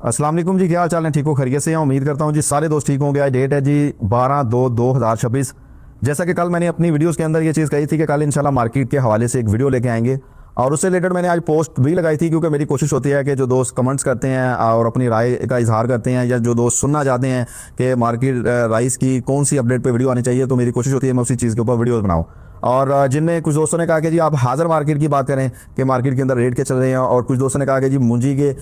अस्सलाम वालेकुम जी, क्या हाल चाल है? ठीक हो, खैरियत से हैं? उम्मीद करता हूँ जी सारे दोस्त ठीक होंगे। आज डेट है जी 12/2/2026। जैसा कि कल मैंने अपनी वीडियोस के अंदर ये चीज़ कही थी कि कल इंशाल्लाह मार्केट के हवाले से एक वीडियो लेके आएंगे, और उससे रिलेटेड मैंने आज पोस्ट भी लगाई थी, क्योंकि मेरी कोशिश होती है कि जो दोस्त कमेंट्स करते हैं और अपनी राय का इजहार करते हैं, या जो दोस्त सुनना चाहते हैं कि मार्केट राइस की कौन सी अपडेट पे वीडियो आनी चाहिए, तो मेरी कोशिश होती है मैं उसी चीज़ के ऊपर वीडियो बनाऊँ। और जिनमें कुछ दोस्तों ने कहा कि जी आप हाज़र मार्केट की बात करें कि मार्केट के अंदर रेट के चल रहे हैं, और कुछ दोस्तों ने कहा कि जी मुंजी के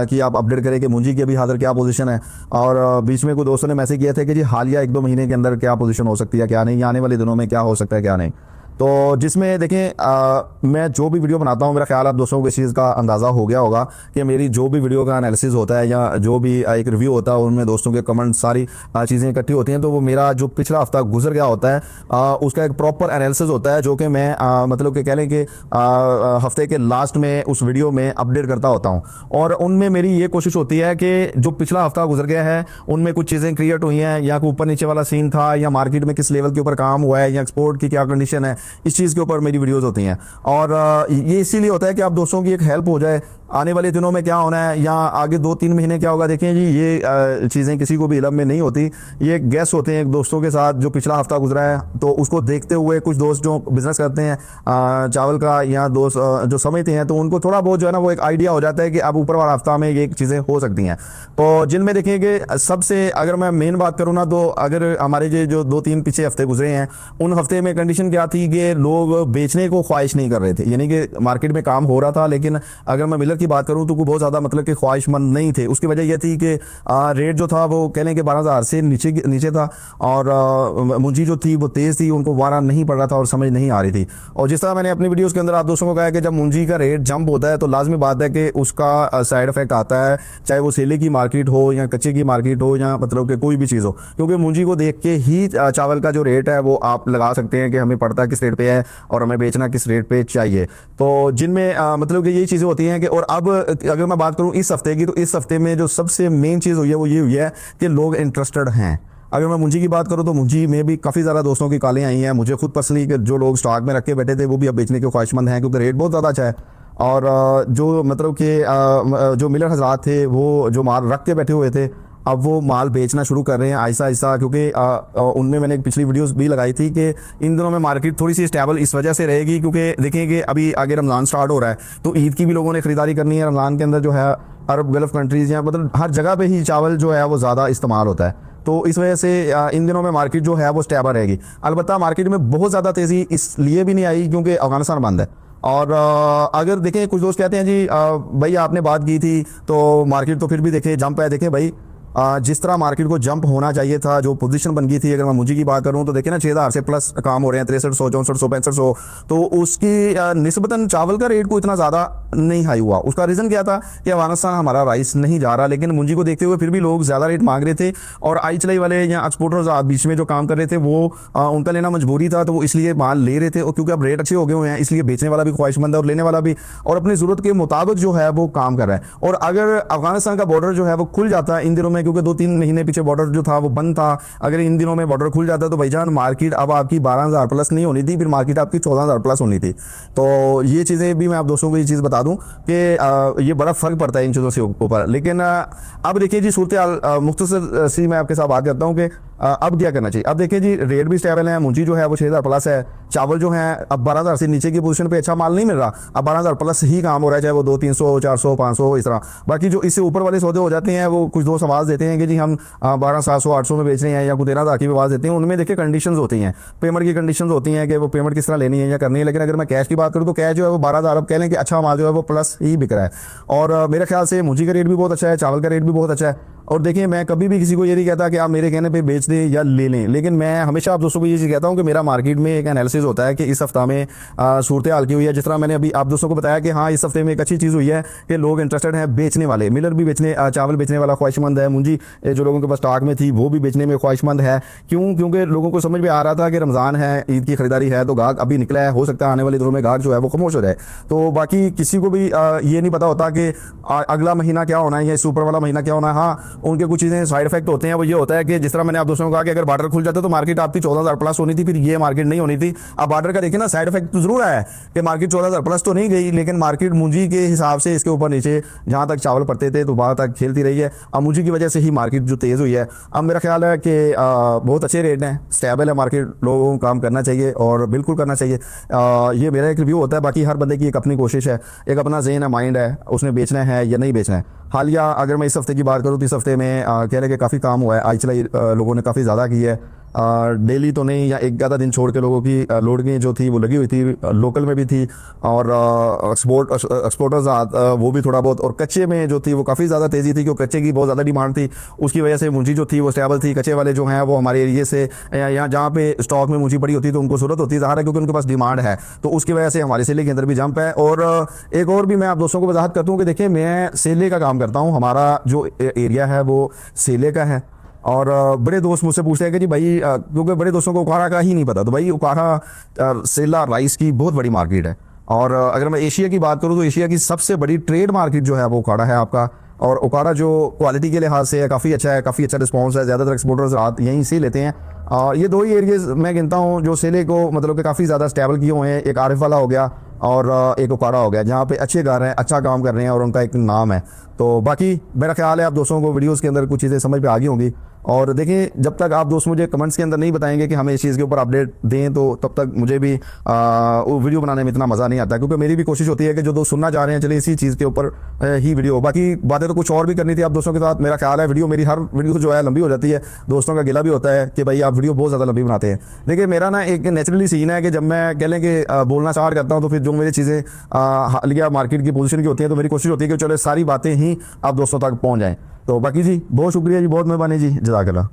कि आप अपडेट करें कि मुंजी के भी हाज़र क्या पोजीशन है। और बीच में कुछ दोस्तों ने मैसेज किया था कि जी हालिया 1-2 महीने के अंदर क्या पोजीशन हो सकती है, क्या नहीं, आने वाले दिनों में क्या हो सकता है, क्या नहीं। तो जिसमें देखें मैं जो भी वीडियो बनाता हूँ, मेरा ख्याल आप दोस्तों को इस चीज़ का अंदाज़ा हो गया होगा कि मेरी जो भी वीडियो का एनालिसिस होता है या जो भी एक रिव्यू होता है, उनमें दोस्तों के कमेंट सारी चीज़ें इकट्ठी होती हैं। तो वो मेरा जो पिछला हफ्ता गुजर गया होता है उसका एक प्रॉपर एनालिसिस होता है, जो कि मैं मतलब कि कह लें कि हफ्ते के लास्ट में उस वीडियो में अपडेट करता होता हूँ। और उनमें मेरी ये कोशिश होती है कि जो पिछला हफ्ता गुजर गया है उनमें कुछ चीज़ें क्रिएट हुई हैं, या ऊपर नीचे वाला सीन था, या मार्केट में किस लेवल के ऊपर काम हुआ है, या एक्सपोर्ट की क्या कंडीशन है, इस चीज़ के ऊपर मेरी वीडियोस होती हैं। और ये इसीलिए होता है कि आप दोस्तों की एक हेल्प हो जाए, आने वाले दिनों में क्या होना है या आगे 2-3 महीने क्या होगा। देखें जी, ये चीज़ें किसी को भी इल्म में नहीं होती, ये गैस होते हैं एक दोस्तों के साथ जो पिछला हफ्ता गुजरा है, तो उसको देखते हुए कुछ दोस्त जो बिजनेस करते हैं चावल का, या दोस्त जो समझते हैं, तो उनको थोड़ा बहुत जो है ना वो एक आइडिया हो जाता है कि अब ऊपर वाला हफ्ता में ये चीज़ें हो सकती हैं। तो जिनमें देखेंगे सबसे अगर मैं मेन बात करूँ ना, तो अगर हमारे जो 2-3 पीछे हफ्ते गुजरे हैं, उन हफ्ते में कंडीशन क्या थी कि लोग बेचने को ख्वाहिश नहीं कर रहे थे, यानी कि मार्केट में काम हो रहा था, लेकिन अगर मैं मिलर की बात करूं तो बहुत ज़्यादा मतलब कि ख्वाहिशमंद नहीं थे। उसकी वजह यह थी कि रेट जो था वो कह लें कि 12,000 से नीचे था, और मुंजी जो थी वो तेज़ थी, उनको वारा नहीं पड़ रहा था और समझ नहीं आ रही थी। और जिस तरह मैंने अपनी वीडियोज़ के अंदर आप दोस्तों को कहा कि जब मुंजी का रेट जंप होता है तो लाजमी बात है कि उसका साइड इफेक्ट आता है, चाहे वो सेले की मार्केट हो या कच्चे की मार्केट हो, या मतलब कि कोई भी चीज़ हो, क्योंकि मुंजी को देख के ही चावल का जो रेट है वो आप लगा सकते हैं कि हमें पड़ता किस रेट पे है और हमें बेचना किस रेट पे चाहिए। तो जिनमें मतलब कि यही चीज़ें होती हैं कि, और अब अगर मैं बात करूं इस हफ्ते की, तो इस हफ्ते में जो सबसे मेन चीज़ हुई है वो ये हुई है कि लोग इंटरेस्टेड हैं। अगर मैं मुंजी की बात करूं तो मुंजी में भी काफ़ी ज़्यादा दोस्तों की कॉलें आई हैं, मुझे खुद पर्सनली कि जो लोग स्टॉक में रख के बैठे थे वो भी अब बेचने के ख्वाहिशमंद हैं, क्योंकि रेट बहुत ज़्यादा अच्छा है। और जो मतलब कि जो मिलर हजरात थे वो जो माल रख के बैठे हुए थे, अब वो माल बेचना शुरू कर रहे हैं आहिस्ता आहिस्ता, क्योंकि उनमें मैंने एक पिछली वीडियोस भी लगाई थी कि इन दिनों में मार्केट थोड़ी सी स्टेबल इस वजह से रहेगी, क्योंकि देखेंगे अभी आगे रमज़ान स्टार्ट हो रहा है, तो ईद की भी लोगों ने ख़रीदारी करनी है। रमज़ान के अंदर जो है अरब गल्फ़ कंट्रीज़ या मतलब हर जगह पे ही चावल जो है वो ज़्यादा इस्तेमाल होता है, तो इस वजह से इन दिनों में मार्केट जो है वो स्टेबल रहेगी। अलबत्ता मार्केट में बहुत ज़्यादा तेज़ी इसलिए भी नहीं आई क्योंकि अफगानिस्तान बंद है। और अगर देखें कुछ दोस्त कहते हैं जी भाई आपने बात की थी तो मार्केट तो फिर भी देखें जंप है। देखें भाई जिस तरह मार्केट को जंप होना चाहिए था, जो पोजीशन बन गई थी, अगर मैं मुंजी की बात करूं तो देखिए ना 6,000 से प्लस काम हो रहे हैं, 6300, 6400, 6500, तो उसकी निस्बतन चावल का रेट को इतना ज़्यादा नहीं हाई हुआ। उसका रीज़न क्या था कि अफगानिस्तान हमारा राइस नहीं जा रहा, लेकिन मुंजी को देखते हुए फिर भी लोग ज़्यादा रेट मांग रहे थे, और आई चलाई वाले या एक्सपोर्टर्स बीच में जो काम कर रहे थे वो उनका लेना मजबूरी था, तो वो इसलिए माल ले रहे थे, और क्योंकि अब रेट अच्छे हो गए हुए हैं इसलिए बेचने वाला भी ख्वाहिशमंद है और लेने वाला भी, और अपनी ज़रूरत के मुताबिक जो है वो काम कर रहा है। और अगर अफगानिस्तान का बॉर्डर जो है वो खुल जाता है इन दिनों में, क्योंकि 2-3 महीने पीछे बॉर्डर जो था वो बंद था, अगर इन दिनों में बॉर्डर खुल जाता तो भाईजान मार्केट अब आपकी 12,000 प्लस नहीं होनी थी, फिर मार्केट आपकी 14,000 प्लस होनी थी। तो ये चीज़ें भी मैं आप दोस्तों को ये चीज़ बता दूं कि ये बड़ा फ़र्क पड़ता है इन चीज़ों से ऊपर। लेकिन अब देखिए जी सूरत मुख्तसर सी मैं आपके साथ बात करता हूँ कि अब क्या करना चाहिए। अब देखिए जी रेट भी स्टेबल है, मुंजी जो है वो 6,000 प्लस है, चावल जो है अब 12,000 से नीचे की पोजीशन पे अच्छा माल नहीं मिल रहा, अब 12,000 प्लस ही काम हो रहा है, चाहे वो 200, 300, 400, 500 इस तरह। बाकी जो इससे ऊपर वाले सौदे हो जाते हैं वो कुछ दोस्त आवाज़ देते हैं कि जी हम 12,700, 800 में बेच रहे हैं, या कुछ 13,000 की आवाज़ देते हैं। उनमें देखिए कंडीशंस होती हैं, पेमेंट की कंडीशंस होती हैं कि वो पेमेंट किस तरह लेनी है या करनी है। लेकिन अगर मैं कैश की बात करूँ तो कैश जो है वो 12,000 अब कह लें कि अच्छा माल जो है वो प्लस ही बिक रहा है। और मेरे ख्याल से मुंजी का रेट भी बहुत अच्छा है, चावल का रेट भी बहुत अच्छा है। और देखिए मैं कभी भी किसी को ये नहीं कहता कि आप मेरे कहने पे बेच दें या ले लें, लेकिन मैं हमेशा आप दोस्तों को ये चीज़ कहता हूँ कि मेरा मार्केट में एक एनालिसिस होता है कि इस हफ्ता में सूरत हाल की हुई है। जिस तरह मैंने अभी आप दोस्तों को बताया कि हाँ इस हफ्ते में एक अच्छी चीज़ हुई है कि लोग इंटरेस्टेड हैं, बेचने वाले, मिलर भी बेचने, चावल बेचने वाला ख्वाहिशमंद है, मुंजी जो लोगों के पास स्टॉक में थी वो भी बेचने में ख्वाहिशमंद है। क्यों? क्योंकि लोगों को समझ में आ रहा था कि रमज़ान है, ईद की खरीदारी है, तो गाहक अभी निकला है, हो सकता है आने वाले दिनों में गाहक जो है वो खामोश हो जाए। तो बाकी किसी को भी ये नहीं पता होता कि अगला महीना क्या होना है या इस ऊपर वाला महीना क्या होना है। हाँ उनके कुछ चीज़ें साइड इफेक्ट होते हैं। वो ये होता है कि जिस तरह मैंने आप दोस्तों को कहा कि अगर बॉर्डर खुल जाता तो मार्केट आपकी 14,000 प्लस होनी थी, फिर ये मार्केट नहीं होनी थी। अब बॉर्डर का देखिए ना, साइड इफेक्ट तो जरूर आया कि मार्केट 14,000 प्लस तो नहीं गई, लेकिन मार्केट मुंजी के हिसाब से इसके ऊपर नीचे जहाँ तक चावल पड़ते थे तो वहाँ तक खेलती रही है। अब मुंजी की वजह से ही मार्केट जो तेज़ हुई है। अब मेरा ख्याल है कि बहुत अच्छे रेट हैं, स्टेबल है मार्केट, लोगों को काम करना चाहिए और बिल्कुल करना चाहिए। ये मेरा एक रिव्यू होता है, बाकी हर बंदे की एक अपनी कोशिश है, एक अपना ज़हन है, माइंड है, उसने बेचना है या नहीं बेचना है। हालिया अगर मैं इस हफ्ते की बात करूँ तो इस हफ्ते में कह रहे कि काफ़ी काम हुआ है, आज चलाई लोगों ने काफ़ी ज़्यादा की है। डेली तो नहीं, या एक आधा दिन छोड़ के लोगों की लोडिंग जो थी वो लगी हुई थी, लोकल में भी थी और एक्सपोर्टर्स वो भी थोड़ा बहुत, और कच्चे में जो थी वो काफ़ी ज़्यादा तेज़ी थी क्योंकि कच्चे की बहुत ज़्यादा डिमांड थी। उसकी वजह से मुंजी जो थी वो स्टेबल थी। कच्चे वाले जो हैं वो हमारे एरिए से यहाँ जहाँ पे स्टॉक में मुंजी पड़ी होती है तो उनको ज़रूरत होती है, ज़ाहिर है क्योंकि उनके पास डिमांड है, तो उसकी वजह से हमारे सेले के अंदर भी जंप है। और एक और भी मैं आप दोस्तों को वजाहत करता हूँ कि देखिए, मैं सेले का काम करता हूँ, हमारा जो एरिया है वो सेले का है। और बड़े दोस्त मुझसे पूछते हैं कि जी भाई, क्योंकि बड़े दोस्तों को उकाड़ा का ही नहीं पता, तो भाई उकाड़ा सेला राइस की बहुत बड़ी मार्केट है। और अगर मैं एशिया की बात करूं तो एशिया की सबसे बड़ी ट्रेड मार्केट जो है वो उकाड़ा है आपका। और उकाड़ा जो क्वालिटी के लिहाज से है काफ़ी अच्छा है, काफ़ी अच्छा रिस्पॉन्स है, ज़्यादातर एक्सपोर्टर्स यहीं से लेते हैं। और ये दो ही एरियाज मैं गिनता हूँ जो सेले को मतलब कि काफ़ी ज़्यादा स्टेबल किए हुए हैं, एक आरिफ वाला हो गया और एक उकाड़ा हो गया, जहाँ पे अच्छे गा रहे हैं, अच्छा काम कर रहे हैं और उनका एक नाम है। तो बाकी मेरा ख्याल है आप दोस्तों को वीडियोस के अंदर कुछ चीज़ें समझ में आ गई होंगी। और देखें, जब तक आप दोस्त मुझे कमेंट्स के अंदर नहीं बताएंगे कि हमें इस चीज़ के ऊपर अपडेट दें, तो तब तक मुझे भी वो वीडियो बनाने में इतना मज़ा नहीं आता, क्योंकि मेरी भी कोशिश होती है कि जो दोस्त सुनना चाह रहे हैं चलिए इसी चीज़ के ऊपर ही वीडियो हो। बाकी बातें तो कुछ और भी करनी थी आप दोस्तों के साथ। मेरा ख्याल है मेरी हर वीडियो जो है लंबी हो जाती है, दोस्तों का गिला भी होता है कि भाई आप वीडियो बहुत ज़्यादा लंबी बनाते हैं। देखिए, मेरा ना एक नेचुरली सीन है कि जब मैं कह लें कि बोलना स्टार्ट करता हूँ तो फिर जो मेरी चीज़ें हालिया मार्केट की पोजीशन की होती हैं तो मेरी कोशिश होती है कि चलो सारी बातें ही आप दोस्तों तक पहुँच जाएँ। तो बाकी जी बहुत शुक्रिया जी, बहुत मेहरबानी जी, जज़ाकल्लाह।